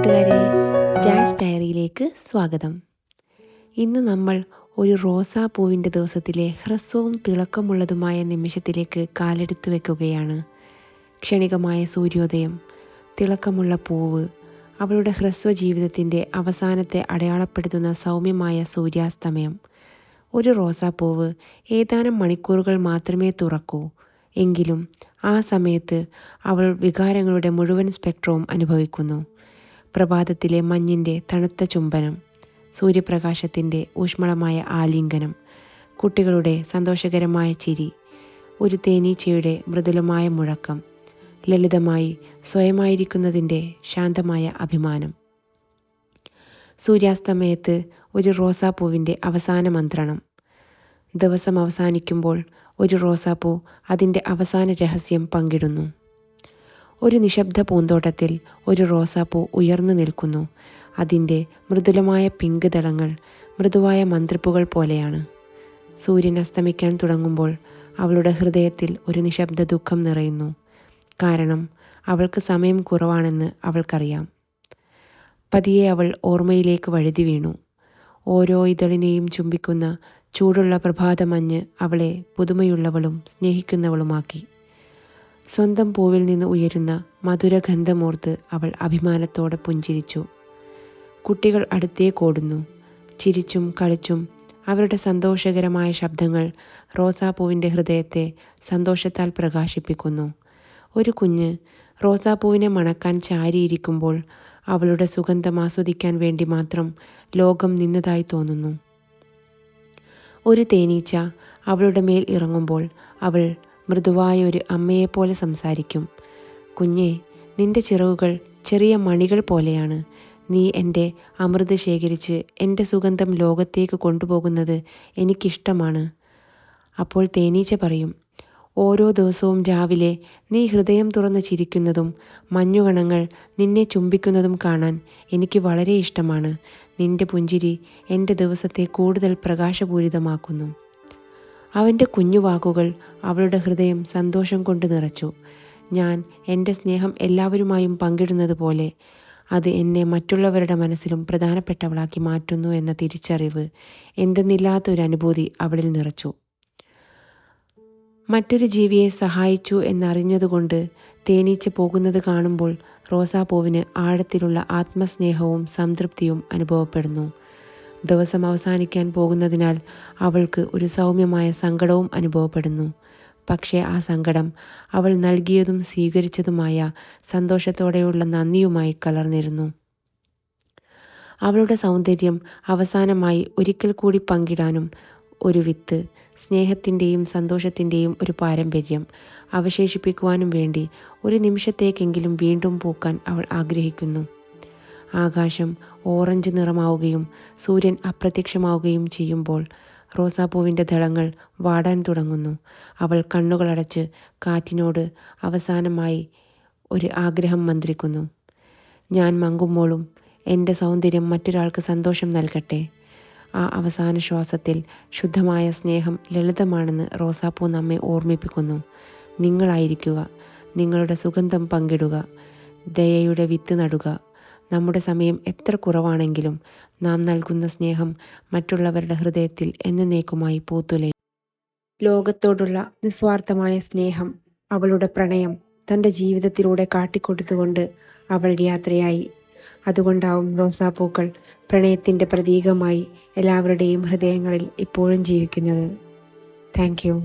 കൂട്ടുകാരെ, ജാസ് ഡയറിയിലേക്ക് സ്വാഗതം. ഇന്ന് നമ്മൾ ഒരു റോസാപ്പൂവിൻ്റെ ദിവസത്തിലെ ഹ്രസ്വവും തിളക്കമുള്ളതുമായ നിമിഷത്തിലേക്ക് കാലെടുത്ത് വെക്കുകയാണ്. ക്ഷണികമായ സൂര്യോദയം, തിളക്കമുള്ള പൂവ്, അവളുടെ ഹ്രസ്വ ജീവിതത്തിൻ്റെ അവസാനത്തെ അടയാളപ്പെടുത്തുന്ന സൗമ്യമായ സൂര്യാസ്തമയം. ഒരു റോസാപ്പൂവ് ഏതാനും മണിക്കൂറുകൾ മാത്രമേ തുറക്കൂ, എങ്കിലും ആ സമയത്ത് അവൾ വികാരങ്ങളുടെ മുഴുവൻ സ്പെക്ട്രവും അനുഭവിക്കുന്നു. പ്രഭാതത്തിലെ മഞ്ഞിൻ്റെ തണുത്ത ചുംബനം, സൂര്യപ്രകാശത്തിൻ്റെ ഊഷ്മളമായ ആലിംഗനം, കുട്ടികളുടെ സന്തോഷകരമായ ചിരി, ഒരു തേനീച്ചയുടെ മൃദുലമായ മുഴക്കം, ലളിതമായി സ്വയമായിരിക്കുന്നതിൻ്റെ ശാന്തമായ അഭിമാനം. സൂര്യാസ്തമയത്ത് ഒരു റോസാപ്പൂവിൻ്റെ അവസാന മന്ത്രണം. ദിവസം അവസാനിക്കുമ്പോൾ ഒരു റോസാപ്പൂ അതിൻ്റെ അവസാന രഹസ്യം പങ്കിടുന്നു. ഒരു നിശബ്ദ പൂന്തോട്ടത്തിൽ ഒരു റോസാപ്പൂ ഉയർന്നു നിൽക്കുന്നു. അതിൻ്റെ മൃദുലമായ പിങ്ക് ദളങ്ങൾ മൃദുവായ മന്ത്രിപ്പുകൾ പോലെയാണ്. സൂര്യൻ അസ്തമിക്കാൻ തുടങ്ങുമ്പോൾ അവളുടെ ഹൃദയത്തിൽ ഒരു നിശബ്ദ ദുഃഖം നിറയുന്നു. കാരണം അവൾക്ക് സമയം കുറവാണെന്ന് അവൾക്കറിയാം. പതിയെ അവൾ ഓർമ്മയിലേക്ക് വഴുതി വീണു. ഓരോ ഇതളിനെയും ചുംബിക്കുന്ന ചൂടുള്ള പ്രഭാതമഞ്ഞ് അവളെ പുതുമയുള്ളവളും സ്നേഹിക്കുന്നവളുമാക്കി. സ്വന്തം പൂവിൽ നിന്ന് ഉയരുന്ന മധുരഗന്ധമോർത്ത് അവൾ അഭിമാനത്തോടെ പുഞ്ചിരിച്ചു. കുട്ടികൾ അടുത്തേക്കോടുന്നു. ചിരിച്ചും കളിച്ചും അവരുടെ സന്തോഷകരമായ ശബ്ദങ്ങൾ റോസാപ്പൂവിൻ്റെ ഹൃദയത്തെ സന്തോഷത്താൽ പ്രകാശിപ്പിക്കുന്നു. ഒരു കുഞ്ഞ് റോസാപ്പൂവിനെ മണക്കാൻ ചാരിയിരിക്കുമ്പോൾ അവളുടെ സുഗന്ധം ആസ്വദിക്കാൻ വേണ്ടി മാത്രം ലോകം നിന്നതായി തോന്നുന്നു. ഒരു തേനീച്ച അവളുടെ മേൽ ഇറങ്ങുമ്പോൾ അവൾ മൃദുവായ ഒരു അമ്മയെപ്പോലെ സംസാരിക്കും. കുഞ്ഞേ, നിന്റെ ചിറകുകൾ ചെറിയ മണികൾ പോലെയാണ്. നീ എൻ്റെ അമൃത് ശേഖരിച്ച് എൻ്റെ സുഗന്ധം ലോകത്തേക്ക് കൊണ്ടുപോകുന്നത് എനിക്കിഷ്ടമാണ്. അപ്പോൾ തേനീച്ച പറയും, ഓരോ ദിവസവും രാവിലെ നീ ഹൃദയം തുറന്ന് ചിരിക്കുന്നതും മഞ്ഞുകണങ്ങൾ നിന്നെ ചുംബിക്കുന്നതും കാണാൻ എനിക്ക് വളരെ ഇഷ്ടമാണ്. നിന്റെ പുഞ്ചിരി എൻ്റെ ദിവസത്തെ കൂടുതൽ പ്രകാശപൂരിതമാക്കുന്നു. അവൻ്റെ കുഞ്ഞുവാക്കുകൾ അവളുടെ ഹൃദയം സന്തോഷം കൊണ്ട് നിറച്ചു. ഞാൻ എൻ്റെ സ്നേഹം എല്ലാവരുമായും പങ്കിടുന്നത് പോലെ അത് എന്നെ മറ്റുള്ളവരുടെ മനസ്സിലും പ്രധാനപ്പെട്ടവളാക്കി മാറ്റുന്നു എന്ന തിരിച്ചറിവ്, എന്തെന്നില്ലാത്തൊരു അനുഭൂതി അവളിൽ നിറച്ചു. മറ്റൊരു ജീവിയെ സഹായിച്ചു എന്നറിഞ്ഞതുകൊണ്ട് തേനീച്ച പോകുന്നത് കാണുമ്പോൾ റോസാപ്പൂവിന് ആഴത്തിലുള്ള ആത്മസ്നേഹവും സംതൃപ്തിയും അനുഭവപ്പെടുന്നു. ദിവസം അവസാനിക്കാൻ പോകുന്നതിനാൽ അവൾക്ക് ഒരു സൗമ്യമായ സങ്കടവും അനുഭവപ്പെടുന്നു. പക്ഷേ ആ സങ്കടം അവൾ നൽകിയതും സ്വീകരിച്ചതുമായ സന്തോഷത്തോടെയുള്ള നന്ദിയുമായി കലർന്നിരുന്നു. അവളുടെ സൗന്ദര്യം അവസാനമായി ഒരിക്കൽ കൂടി പങ്കിടാനും ഒരു വിത്ത്, സ്നേഹത്തിൻ്റെയും സന്തോഷത്തിൻ്റെയും ഒരു പാരമ്പര്യം അവശേഷിപ്പിക്കുവാനും വേണ്ടി ഒരു നിമിഷത്തേക്കെങ്കിലും വീണ്ടും പൂക്കാൻ അവൾ ആഗ്രഹിക്കുന്നു. ആകാശം ഓറഞ്ച് നിറമാവുകയും സൂര്യൻ അപ്രത്യക്ഷമാവുകയും ചെയ്യുമ്പോൾ റോസാപ്പൂവിൻ്റെ ദളങ്ങൾ വാടാൻ തുടങ്ങുന്നു. അവൾ കണ്ണുകളടച്ച് കാറ്റിനോട് അവസാനമായി ഒരു ആഗ്രഹം മന്ത്രിക്കുന്നു. ഞാൻ മങ്ങുമ്പോഴും എൻ്റെ സൗന്ദര്യം മറ്റൊരാൾക്ക് സന്തോഷം നൽകട്ടെ. ആ അവസാന ശ്വാസത്തിൽ ശുദ്ധമായ സ്നേഹം ലളിതമാണെന്ന് റോസാപ്പൂ നമ്മെ ഓർമ്മിപ്പിക്കുന്നു. നിങ്ങളായിരിക്കുക, നിങ്ങളുടെ സുഗന്ധം പങ്കിടുക, ദയയുടെ വിത്ത് നടുക. നമ്മുടെ സമയം എത്ര കുറവാണെങ്കിലും നാം നൽകുന്ന സ്നേഹം മറ്റുള്ളവരുടെ ഹൃദയത്തിൽ എന്നേക്കുമായി പൂത്തുലയും. ലോകത്തോടുള്ള നിസ്വാർത്ഥമായ സ്നേഹം, അവളുടെ പ്രണയം തൻ്റെ ജീവിതത്തിലൂടെ കാട്ടിക്കൊടുത്തുകൊണ്ട് അവൾ യാത്രയായി. അതുകൊണ്ടാവും റോസാപ്പൂക്കൾ പ്രണയത്തിൻ്റെ പ്രതീകമായി എല്ലാവരുടെയും ഹൃദയങ്ങളിൽ ഇപ്പോഴും ജീവിക്കുന്നത്. Thank you.